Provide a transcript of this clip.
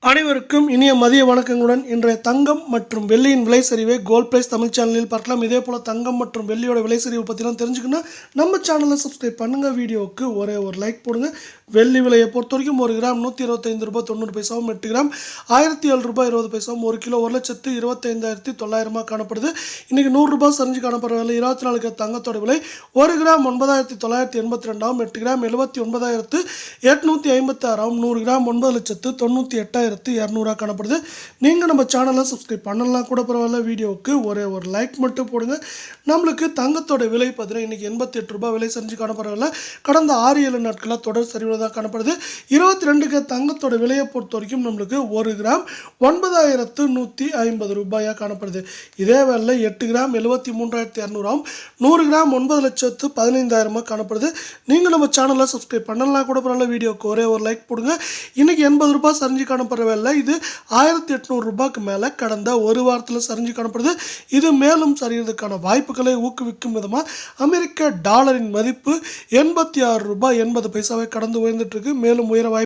அனைவருக்கும் இனிய மதிய வணக்கங்களுடன் இன்றைய தங்கம் மற்றும் வெள்ளியின் விலை சரிவை கோல்ட் பிரைஸ் தமிழ் சேனலில் பார்க்கலாம். இதே போல் தங்கம் மற்றும் வெள்ளியோட விலை சரிவை பற்றிலாம் தெரிஞ்சுக்கணும் நம்ம சேனலை சப்ஸ்கிரைப் பண்ணுங்கள். வீடியோவுக்கு ஒரே ஒரு லைக் போடுங்க. வெள்ளி விலையை பொறுத்த வரைக்கும் 1 கிராம் 125 ரூபாய் 90 பைசாவும், 8 கிராம் 1007 ரூபாய் 20 பைசாவும், 1 கிலோ 1,25,900 காணப்படுது. இன்றைக்கி 100 ரூபாய் சரிஞ்சு காணப்படுற விலை 24 கேரட் தங்கத்தோட விலை 1 கிராம் 9,982, 8 கிராம் 79,856, 100 கிராம் 9,98,200 காணப்படுது. நீங்கள் நம்ம சேனலை சப்ஸ்கிரைப் பண்ணலாம் கூட பரவாயில்ல. வீடியோவுக்கு ஒரே ஒரு லைக் மட்டும் போடுங்க. நம்மளுக்கு தங்கத்தோட விலை பார்த்தீங்கன்னா இன்றைக்கி 88 ரூபாய் விலை சரிஞ்சு காணப்படவில்லை. கடந்த 6-7 நாட்களாக தொடர் சரிவில் தான் காணப்படுது. 22 கேரட் தங்கத்தோட விலையை பொறுத்த வரைக்கும் நம்மளுக்கு 1 கிராம் 9,150 ரூபாயாக காணப்படுது. இதே வேலை 8 கிராம் 73,200, 100 கிராம் 9,15,000 காணப்படுது. நீங்கள் நம்ம சேனலை சப்ஸ்கிரைப் பண்ணலாம் கூட பரவாயில்ல. வீடியோவுக்கு ஒரே ஒரு லைக் போடுங்க. இன்றைக்கி 80 ரூபாய் சரிஞ்சு காணப்படுற வேலை இது 1,800 ரூபாய்க்கு மேலே கடந்த ஒரு வாரத்தில் சரிஞ்சு காணப்படுது. இது மேலும் சரியறதுக்கான வாய்ப்புகளை ஊக்குவிக்கும் விதமாக அமெரிக்க டாலரின் மதிப்பு 86 ரூபாய் 80 பைசாவை கடந்து உயர்ந்துட்டு இருக்கு. மேலும் உயர வாய்ப்பு